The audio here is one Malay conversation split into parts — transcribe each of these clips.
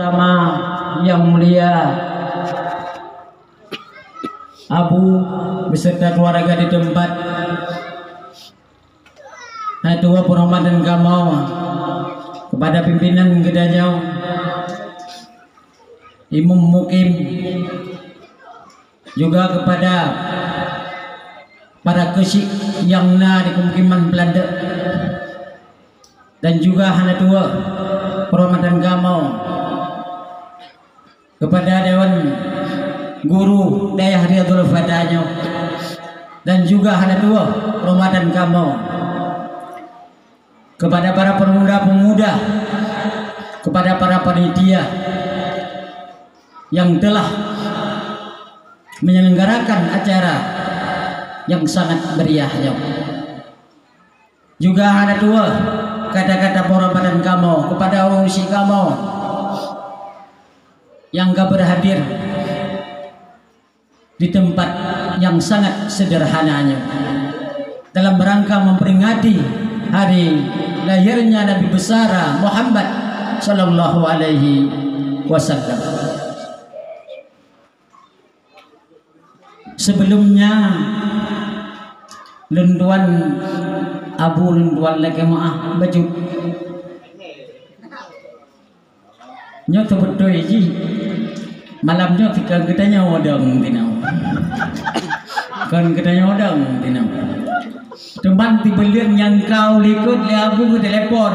bersama yang mulia Abu beserta keluarga di tempat Tua Penghormat dan Kamau, kepada pimpinan Gedanyau, Imam Mukim, juga kepada para kesik yang di pemukiman Belanda, dan juga Hana Tua Penghormat dan Kamau, kepada Dewan Guru Dayah Riyadul Fadanyo, dan juga Hana Tua Penghormat dan Kamau, kepada para pemuda-pemuda, kepada para panitia yang telah menyelenggarakan acara yang sangat meriahnya. Juga ada dua kata-kata penghormatan kamu kepada urusi kamu yang gak berhadir di tempat yang sangat sederhananya dalam rangka memperingati hari lahirnya Nabi besar Muhammad sallallahu alaihi wasallam. Sebelumnya lenduan Abu lenduan lagi maaf baju nyo betul ji malamnya tika kitanya odong tinau kan kitanya odong tinau teman tibelir yang kau likut le Abu ke telepon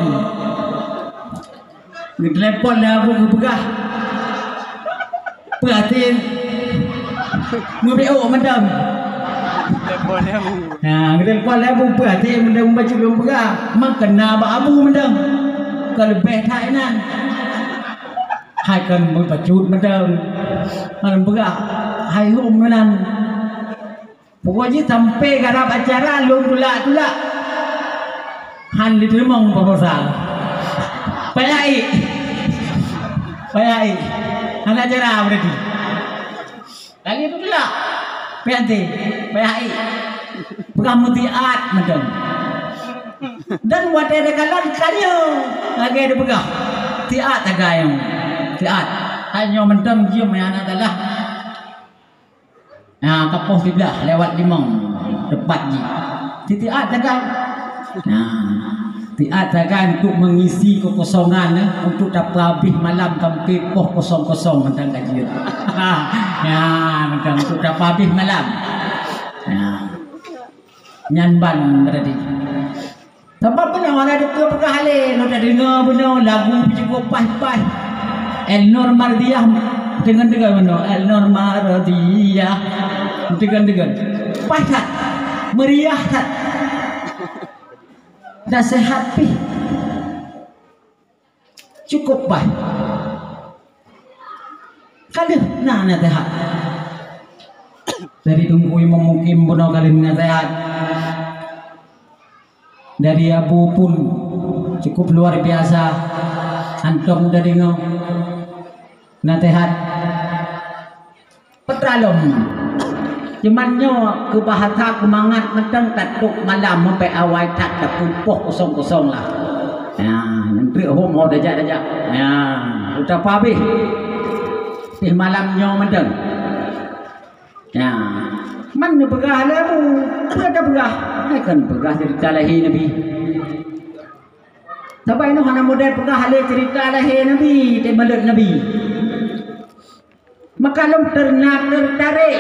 le Abu ke begah perhatiin ngobeo mendam telepon le Abu telepon le Abu perhatiin mendam baca belum begah makan ba Abu mendam kalau betai nan hai kan berpacut mendam kalau begah hai hum nan pokoknya sampai garap acara lu tulak han diterima proposal payai han acara berarti lagi itu tulak payai kamu tiat macam dan buat ada kalan kanyo lagi ada pegah tiat agayong tiat hanya mentang dia anak adalah kapoh sebelah lewat limang tepat ji tiat kan tiat kan untuk mengisi kekosongan untuk dapat habis malam sampai poh kosong-kosong mentang kaji mentang untuk dapat habis malam nyanban berarti tempat benar ada ke perkahale lo dah dengar benar lagu cukup pas-pas Elnor Mardiah dengan benar Elnor Mardiah dengan pasat meriah tak dah sehat pi cukup baik kada nah sehat dari tunggu Imam Mukim benar kali sehat dari Abu pun cukup luar biasa antum dari ngau nasihat petralom cumannya ke bahasa kemangat mentang tatuk malam sampai awal tak terpumpuk kosong-kosong lah nanti home dajak udah habis di malamnya mentang mana begah lalu ada begah kan begah cerita lahir Nabi tapi ini hanya model begah cerita lahir Nabi temaluk Nabi maka lom tertarik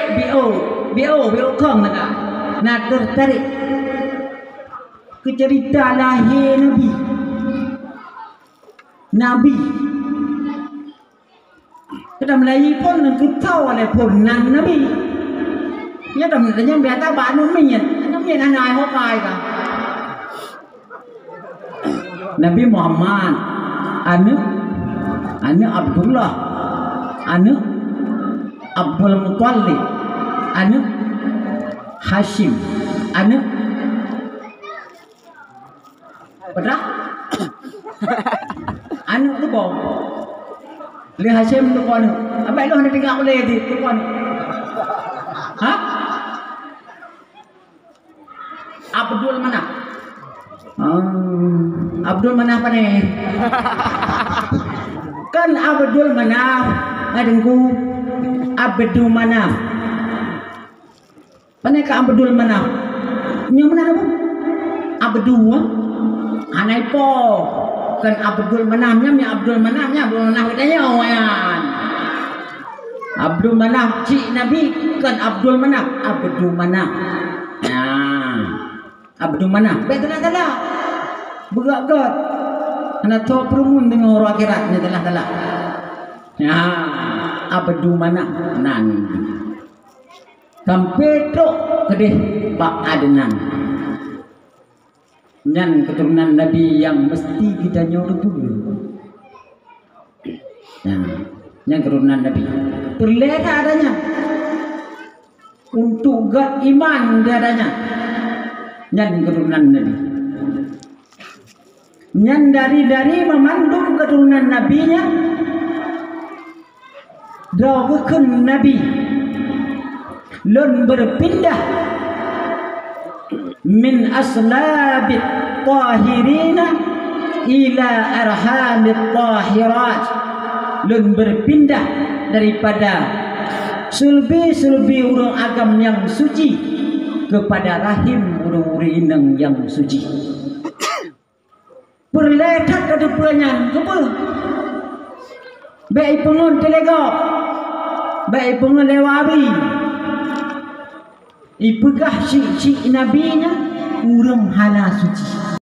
bio kong nak tertarik ke cerita lahir Nabi kita Melayu pun kita oleh pun nang Nabi ya teman-teman biasa bangun minyak anai hokai kan Nabi Muhammad anu Abdullah anu Abdul Muttalib anu Hashim anu betul anu tu bom le Hashim tu anu apa lu hendak tinggal boleh di tu anu Abdul mana Abdul mana apa nih ke kan Abdul Manaf adengku Abdul Manaf panai ka Abdul Manaf nya mana apa Abdul anai po kan Abdul Manafnya Abdul Manaf katanya oyan Abdul Manaf cik Nabi kan Abdul Manaf Abdul Manaf Abdul Manaf betul-betul berat-berat ana to perumun dengan orang akhirat ni telah Abdul Manaf nan sampai tok kedeh bak adenan nyan keturunan Nabi yang mesti kita nyuruh dulu. Yang keturunan Nabi terlihat adanya untuk gak iman dia adanya nyan keturunan Nabi nyan dari memandung keturunan Nabinya dawukeun Nabi lun berpindah min aslabit tahirina ila arhamit tahirat lun berpindah daripada sulbi urang agam yang suci kepada rahim urang-urang yang suci perletak ada peranyan kepa baik pengun telegap baik pengun lewabi ipegah si nabinya urang hala suci